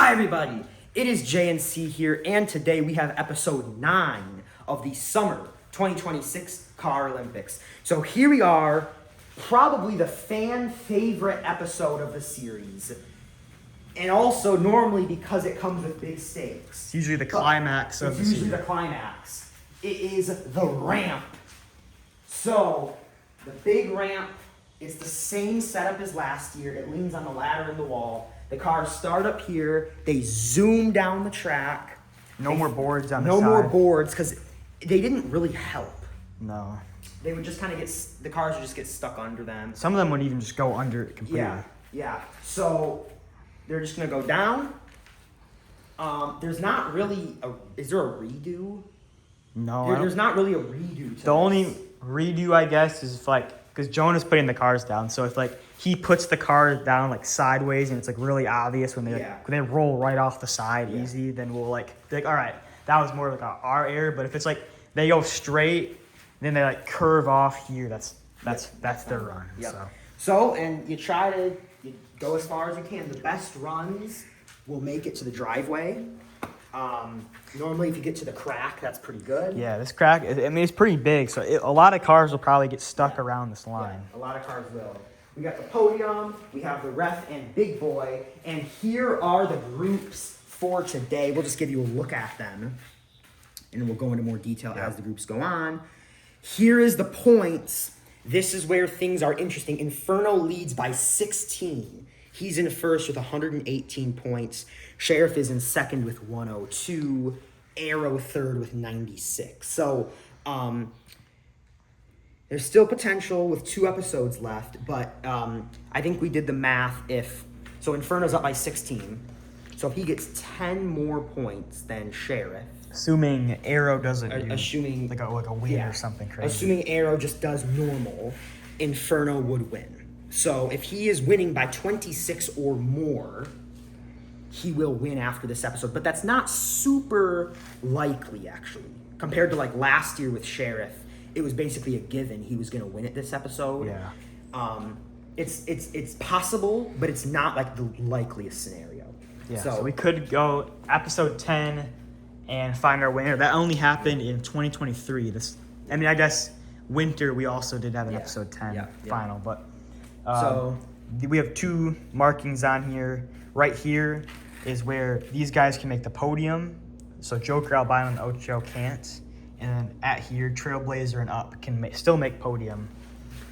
Hi everybody, it is JNC here, and today we have episode 9 of the summer 2026 CAROLYMPICS. So here we are, probably the fan favorite episode of the series. And also normally because it comes with big stakes. It's usually the climax of the series. It's usually the climax. It is the ramp. So the big ramp is the same setup as last year. It leans on the ladder in the wall. The cars start up here. They zoom down the track. No more boards on the side. No more boards because they didn't really help. No. They would just kind of the cars would just get stuck under them. Some of them would even just go under it completely. Yeah. So they're just gonna go down. There's not really is there a redo? No. There's not really a redo to the only redo, I guess, is because Jonah's putting the cars down. So if he puts the cars down sideways and it's really obvious when they roll right off the side easy, then we'll be all right, that was more our error. But if it's they go straight, then they curve off here, that's their run. Yep. So and you go as far as you can. The best runs will make it to the driveway. Normally, if you get to the crack, that's pretty good. Yeah, this crack, it's pretty big, so a lot of cars will probably get stuck around this line. Yeah, a lot of cars will. We got the podium, we have the ref and big boy, and here are the groups for today. We'll just give you a look at them, and we'll go into more detail as the groups go on. Here is the points. This is where things are interesting. Inferno leads by 16. He's in first with 118 points. Sheriff is in second with 102. Arrow third with 96. So there's still potential with 2 episodes left, but I think we did the math. So Inferno's up by 16. So if he gets 10 more points than Sheriff, assuming Arrow doesn't assuming like a win or something crazy. Assuming Arrow just does normal, Inferno would win. So if he is winning by 26 or more, he will win after this episode. But that's not super likely, actually. Compared to last year with Sheriff, it was basically a given he was going to win it this episode. Yeah. It's possible, but it's not the likeliest scenario. Yeah. So we could go episode 10 and find our winner. That only happened in 2023. I guess winter we also did have an episode 10 final, but so we have 2 markings on here. Right here is where these guys can make the podium. So Joker, Albino, and Ocho can't. And then at here, Trailblazer and Up can still make podium.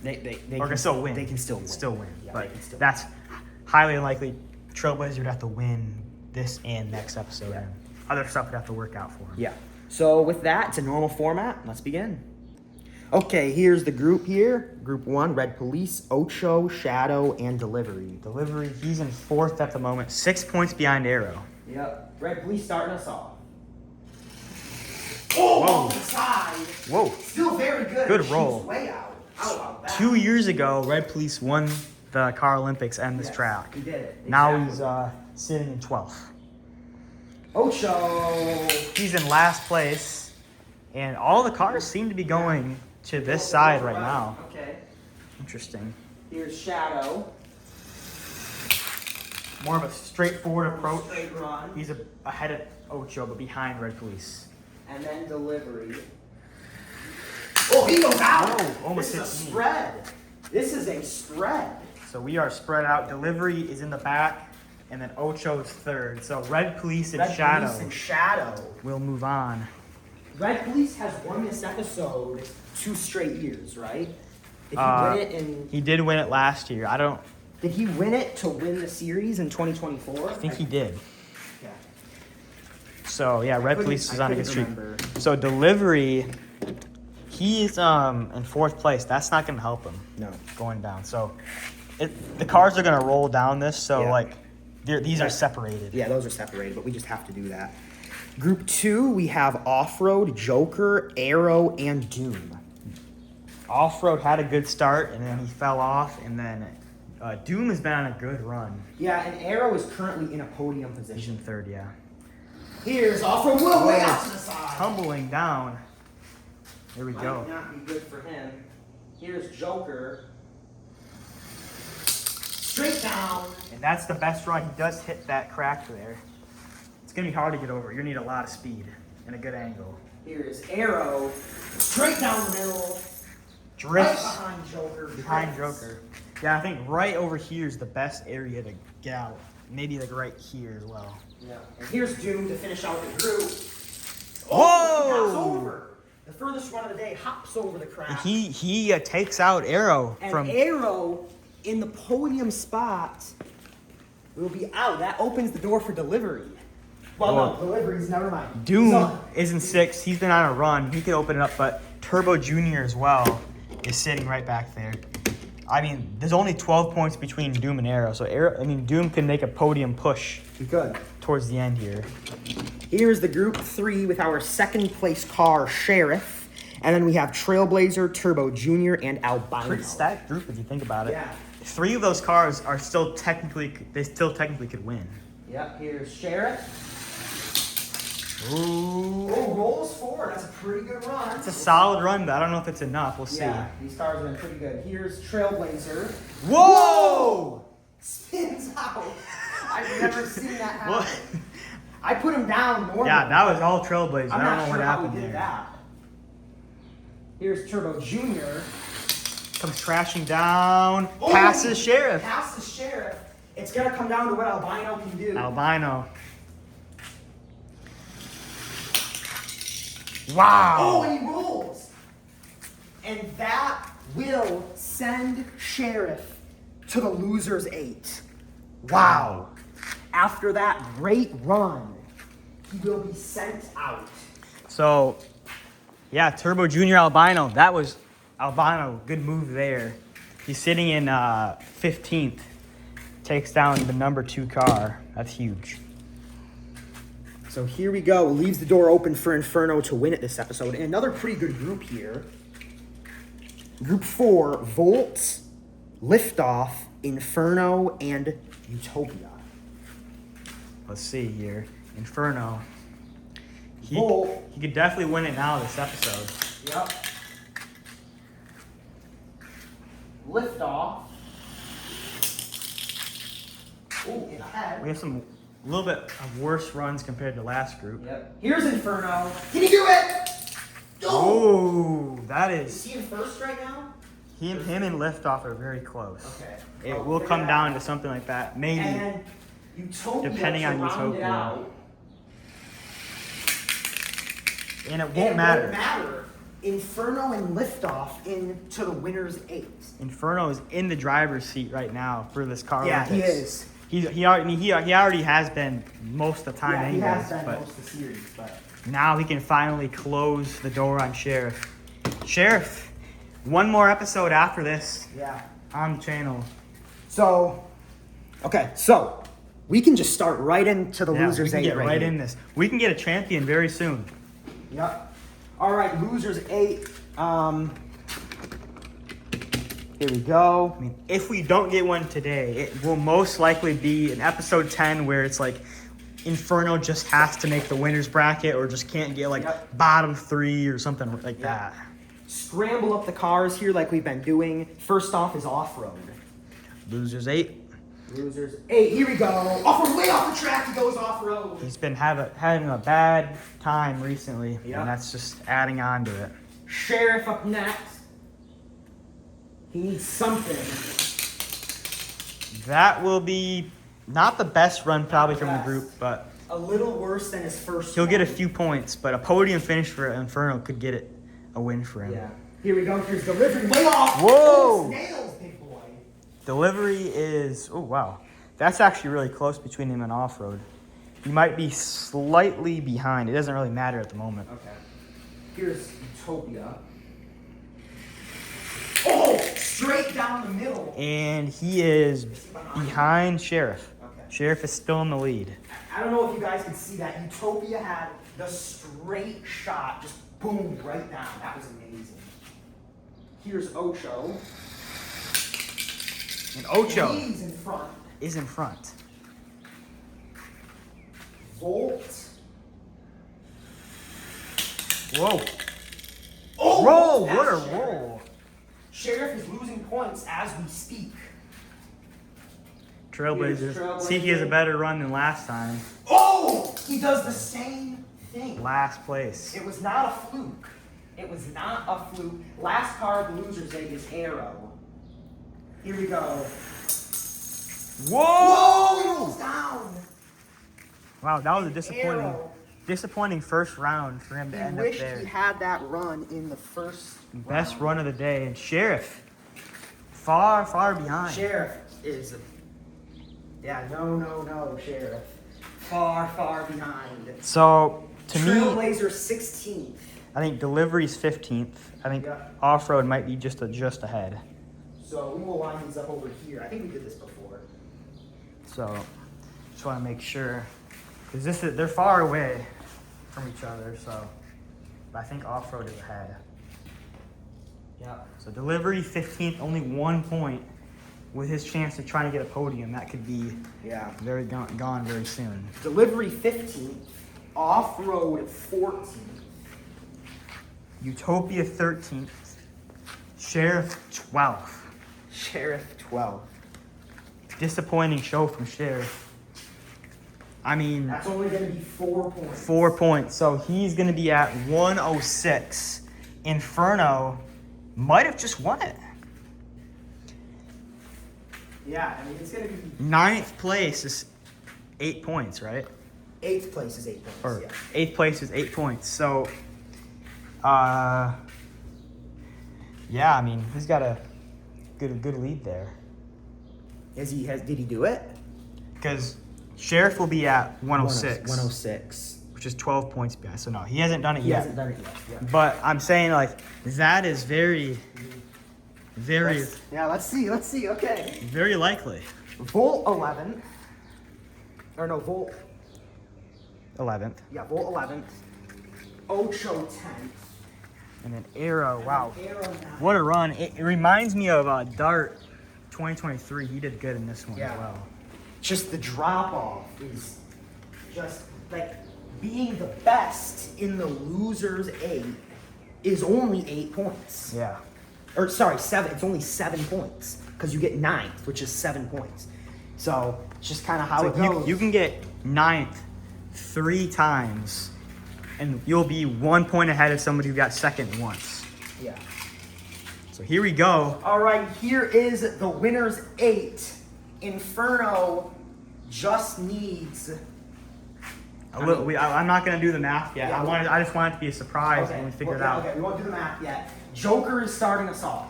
They can still win. They can still win. Yeah, but that's highly unlikely. Trailblazer would have to win this and next episode. And other stuff would have to work out for him. Yeah. So with that, it's a normal format. Let's begin. Okay, here's the group here. Group 1, Red Police, Ocho, Shadow, and Delivery. Delivery, he's in 4th at the moment. 6 points behind Arrow. Yep. Red Police starting us off. Oh, off the side. Whoa. Still very good. Good roll. Way out. How about that? 2 years ago, Red Police won the CAROLYMPICS and this track. He did it. Now he's sitting in 12th. Ocho. He's in last place, and all the cars seem to be going to this side right now. Okay. Interesting. Here's Shadow. More of a straightforward approach. Straight run. He's ahead of Ocho, but behind Red Police. And then Delivery. Oh, he goes out. Oh, almost this is a 15. spread. This is a spread. So we are spread out. Delivery is in the back, and then Ocho's 3rd. So Red Police and Shadow will move on. Red Police has won this episode 2 straight years, right? Did he win it He did win it last year. Did he win it to win the series in 2024? I think he did. Yeah. So yeah, Red Police is on a good streak. So Delivery, he's in 4th place. That's not going to help him. No. Going down. So the cars are going to roll down this. So these are separated. Yeah, those are separated, but we just have to do that. Group 2, we have Off-Road, Joker, Arrow, and Doom. Off-Road had a good start, and then he fell off, and then Doom has been on a good run. Yeah, and Arrow is currently in a podium He's position. in 3rd, yeah. Here's Off-Road, way out to the side. Tumbling down. There we go. Might not be good for him. Here's Joker. Straight down. And that's the best run. He does hit that crack there. gonna be hard to get over. You're gonna need a lot of speed and a good angle. Here's Arrow, straight down the middle. Drifts right behind Joker. behind drifts. Joker. Yeah, I think right over here is the best area to get out. Maybe like right here as well. Yeah. And here's Doom to finish out the group. Whoa! He hops over. The furthest one of the day hops over the crap. He takes out Arrow and from. Arrow in the podium spot will be out. That opens the door for delivery. Well, Whoa. no, deliveries, never mind. Doom So- is in 6th. He's been on a run. He could open it up, but Turbo Jr. as well is sitting right back there. I mean, there's only 12 points between Doom and Arrow, so Doom can make a podium push He could. towards the end here. Here's the group 3 with our second place car, Sheriff. And then we have Trailblazer, Turbo Jr., and Albino. Pretty stacked group if you think about it. Yeah. 3 of those cars are still technically could win. Yep, here's Sheriff. Ooh. Oh, rolls forward. That's a pretty good run. It's a solid run, but I don't know if it's enough. We'll see. Yeah, these cars have been pretty good. Here's Trailblazer. Whoa! Spins out. I've never seen that happen. What? I put him down normally. Yeah, that was all Trailblazer. I'm I don't not know sure what how happened we did there. that. Here's Turbo Jr. Comes crashing down, Oh, passes Sheriff. Passes Sheriff. It's going to come down to what Albino can do. Albino. Wow. Oh, and he rolls. And that will send Sheriff to the loser's 8. Wow. After that great run, he will be sent out. So, yeah, Turbo Jr. Albino. That was Albino. Good move there. He's sitting in 15th. Takes down the number 2 car. That's huge. So here we go. Leaves the door open for Inferno to win it this episode. And another pretty good group here. Group 4, Volt, Liftoff, Inferno, and Utopia. Let's see here. Inferno. He Volt. could definitely win it now this episode. Yep. Liftoff. Oh, in ahead. We have a little bit of worse runs compared to last group. Yep. Here's Inferno. Can he do it? Oh, that Is is. he in first right now? Him and Liftoff are very close. Okay. It Well, will figure come that down out. to something like that. Maybe. And then Utopia Depending to on round it Utopia. out. And it And won't matter. matter. Inferno and Liftoff into the winner's 8. Inferno is in the driver's seat right now for this car. Yeah, he Olympics. is. He already has been most of the time Yeah, he anyways. has been But most of the series, but now he can finally close the door on Sheriff. Sheriff, one more episode after this yeah. on the channel. So, okay, so we can just start right into the Yeah, we loser's can 8 get right here. in this. We can get a champion very soon. Yep. All right, losers 8. Here we go. I mean, if we don't get one today, it will most likely be an episode 10 where it's like Inferno just has to make the winner's bracket or just can't get like Yep. bottom 3 or something like Yep. that. Scramble up the cars here like we've been doing. First off is off-road. Losers 8. Losers 8. Here we go. Way off the track. He goes off-road. He's been having a bad time recently, Yep. and that's just adding on to it. Sheriff up next. He needs something. That will be not the best run probably from the Best. group, but A little worse than his first he'll get a one. few points. But a podium finish for Inferno could get it a win for him. Yeah. Here we go. Here's delivery. Way off. Whoa. Oh, nails, big boy. Delivery is, oh wow, that's actually really close between him and off-road. He might be slightly behind. It doesn't really matter at the moment. Okay. Here's Utopia. Oh, straight down the middle. And he is behind Sheriff. Okay. Sheriff is still in the lead. I don't know if you guys can see that. Utopia had the straight shot, just boom, right down. That was amazing. Here's Ocho. And Ocho He's in front. is in front. Volt. Whoa. Oh, Roll! that's What a Sheriff. roll. Sheriff is losing points as we speak. Trailblazers. Here's Trailblazer. See if he has a better run than last time. Oh! He does the same thing. Last place. It was not a fluke. It was not a fluke. Last card, the loser's egg is arrow. Here we go. Whoa! He rolls down. Wow, that was a Arrow. disappointing first round for him to end up Wished there. he had that run in the first Best round. run of the day. And Sheriff, far, far behind. Sheriff is, no, Sheriff. Far, far behind. So, to me, Trailblazer 16th. I think delivery's 15th. I think Yeah. off-road might be just ahead. So we will line these up over here. I think we did this before. So, just want to make sure. Because they're far away from each other, so. But I think off-road is ahead. Yeah. So delivery 15th, only 1 point with his chance of trying to get a podium. That could be very gone very soon. Delivery 15th. Off-road 14th. Utopia 13th. Sheriff 12th. Sheriff 12th. Disappointing show from Sheriff. I mean, That's only going to be 4 points. 4 points. So he's going to be at 106. Inferno might have just won it. Yeah, I mean, it's going to be... 9th place is 8 points, right? 8th place is 8 points. Or yeah. 8th place is 8 points. So, yeah, I mean, he's got a good lead there. Did he do it? Because Sheriff will be at 106. 106. Which is 12 points behind. So, no, he hasn't done it He yet. hasn't done it yet. Yeah. But I'm saying, like, that is very Let's see. Okay. very likely. Volt 11th. Or no, Volt. 11th. Yeah, Volt 11th. Ocho 10th. And then Arrow, wow. Arrow 9th. What a run. It reminds me of Dart 2023. He did good in this one Yeah. as well. Just the drop off is just like being the best in the loser's 8 is only 8 points. Yeah. Or sorry, 7. It's only 7 points because you get 9th, which is 7 points. So it's just kind of how it goes. You can get 9th 3 times, and you'll be 1 point ahead of somebody who got 2nd once. Yeah. So here we go. All right, here is the winner's 8. Inferno just needs. I'm not gonna do the math yet. Yeah. I just want it to be a surprise when we figure it out. Okay, we won't do the math yet. Joker is starting us off.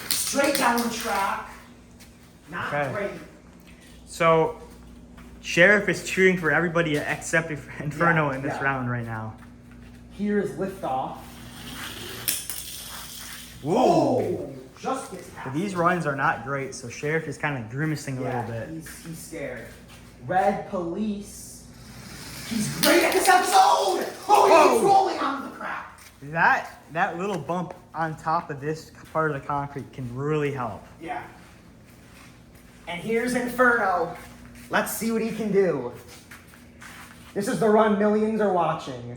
Straight down the track. Not Okay. great. So, Sheriff is cheering for everybody except Inferno Yeah, in this yeah. round right now. Here is liftoff. Whoa! Oh, just gets past. These runs are not great, so Sheriff is kind of grimacing a little bit. He's scared. Red Police. He's great at this episode! Oh, he's rolling onto the crap. That little bump on top of this part of the concrete can really help. Yeah. And here's Inferno. Let's see what he can do. This is the run millions are watching.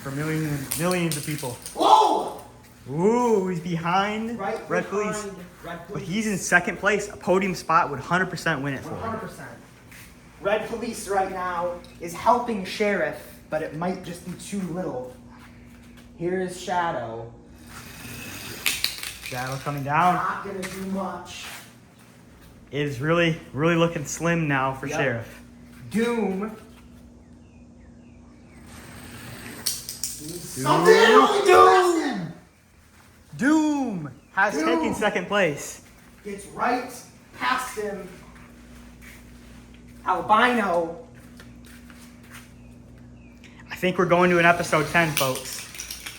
For millions of people. Whoa! Ooh, he's behind Right Red behind Police. Red But Police. he's in 2nd place. A podium spot would 100% win it for him. 100%. Red Police right now is helping Sheriff, but it might just be too little. Here is Shadow. Shadow coming down. Not gonna do much. It is really looking slim now for Yep. Sheriff. Doom. Something Doom! Doom has Doom! taken 2nd place. Gets right past him. Albino. I think we're going to an episode 10, folks.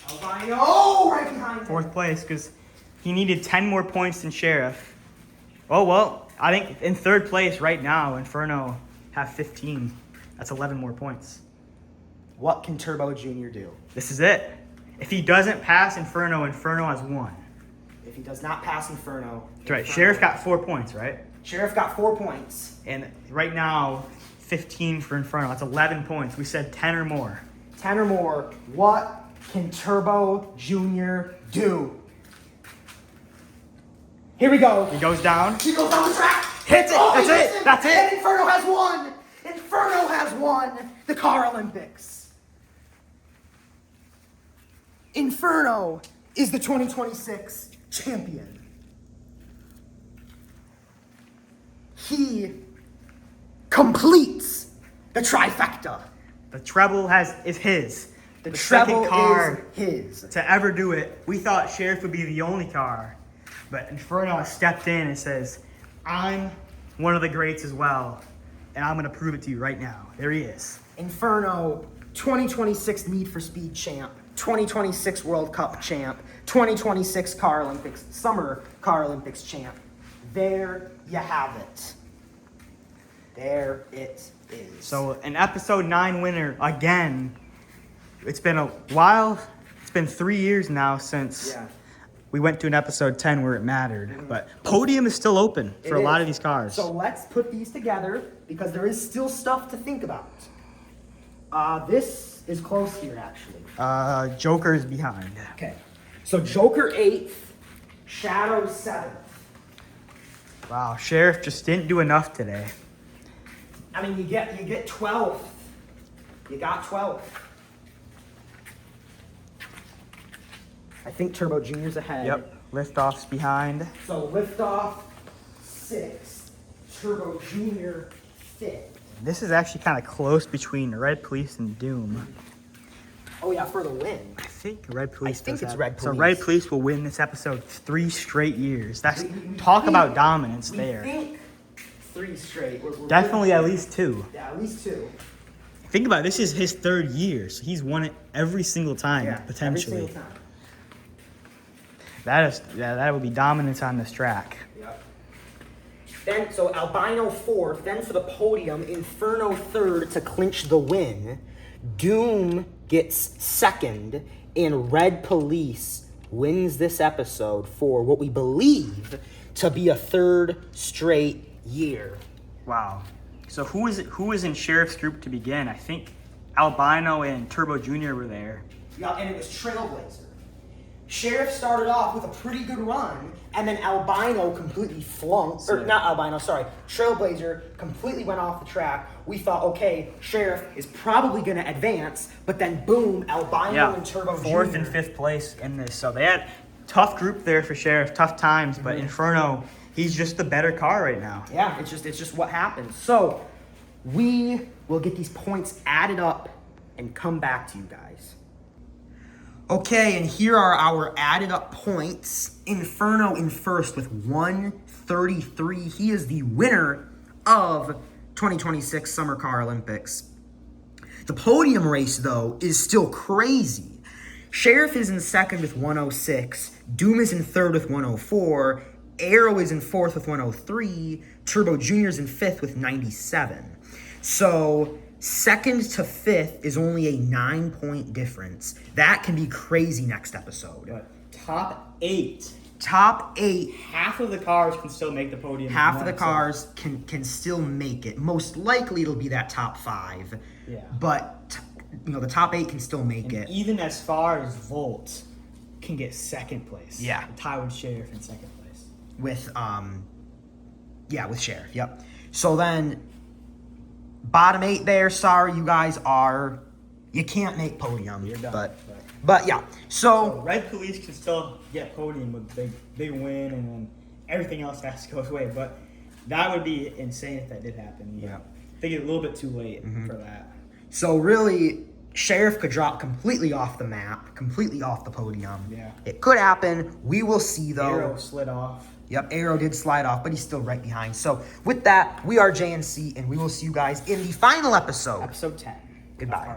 Albino. Oh, right behind him. 4th place, because he needed 10 more points than Sheriff. Oh, well, I think in 3rd place right now, Inferno have 15. That's 11 more points. What can Turbo Jr. do? This is it. If he doesn't pass Inferno, Inferno has 1. If he does not pass Inferno. That's right. Inferno- Sheriff got 4 points, right? Sheriff got 4 points. And right now, 15 for Inferno. That's 11 points. We said 10 or more. 10 or more. What can Turbo Jr. do? Here we go. He goes down. He goes down the track. Hits it. Oh, That's he it. missed That's it. And Inferno has 1. Inferno has won the CAROLYMPICS. Inferno is the 2026 champion. He completes the trifecta. The treble is his. The second treble car is his. to ever do it. We thought Sheriff would be the only car, but Inferno has stepped in and says, I'm one of the greats as well, and I'm going to prove it to you right now. There he is. Inferno, 2026 Need for Speed champ, 2026 World Cup champ, 2026 CAROLYMPICS, Summer CAROLYMPICS champ. There you have it. There it is. So an episode 9 winner again. It's been a while. It's been 3 years now since we went to an episode 10 where it mattered. But podium is still open for a lot of these cars. So let's put these together because there is still stuff to think about. This is close here, actually. Joker is behind. Okay. So Joker 8th, Shadow 7th. Wow, Sheriff just didn't do enough today. I mean, you get 12th. You got 12th. I think Turbo Junior's ahead. Yep, Liftoff's behind. So Liftoff 6th, Turbo Junior 5th. This is actually kind of close between Red Police and Doom. Oh yeah, for the win. I think Red Police. I think does it's have- Red So Police. Red Police will win this episode 3 straight years. That's We talk think- about dominance we there. think 3 straight. We're Definitely at least 2. Yeah, at least 2. Think about it, this is his 3rd year, so he's won it every single time potentially. Every single time. That would be dominance on this track. Yep. Then, so Albino 4th, then for the podium, Inferno 3rd to clinch the win. Doom gets 2nd, and Red Police wins this episode for what we believe to be a 3rd straight year. Wow. So who is in Sheriff's group to begin? I think Albino and Turbo Junior were there. Yeah, and it was Trailblazer. Sheriff started off with a pretty good run, and then Albino completely flunked. Or not Albino, sorry. Trailblazer completely went off the track. We thought, okay, Sheriff is probably going to advance, but then boom, Albino and Turbo 4th Junior. and 5th place in this. So they had tough group there for Sheriff, tough times, but Inferno, he's just the better car right now. Yeah, it's just what happens. So we will get these points added up and come back to you guys. Okay, and here are our added up points. Inferno in first with 133. He is the winner of 2026 Summer CAROLYMPICS. The podium race, though, is still crazy. Sheriff is in second with 106. Doom is in third with 104. Arrow is in fourth with 103. Turbo Junior is in fifth with 97. So 2nd to 5th is only a 9-point difference. That can be crazy next episode. But top 8. Top 8. Half of the cars can still make the podium. Half of the cars can still make it. Most likely it'll be that top 5. Yeah. But the top 8 can still make it. Even as far as Volt can get 2nd place. Yeah. Tie with Sheriff in 2nd place. With Sheriff. Yep. So then bottom 8 there, sorry you guys you can't make podium. You're done. But yeah. So Red Police can still get podium with big win, and then everything else has to go away. But that would be insane if that did happen. Yeah. I think it's a little bit too late for that. So really, Sheriff could drop completely off the map, completely off the podium. Yeah. It could happen. We will see, though. Arrow slid off. Yep, Arrow did slide off, but he's still right behind. So with that, we are JNC, and we will see you guys in the final episode. Episode 10. Goodbye.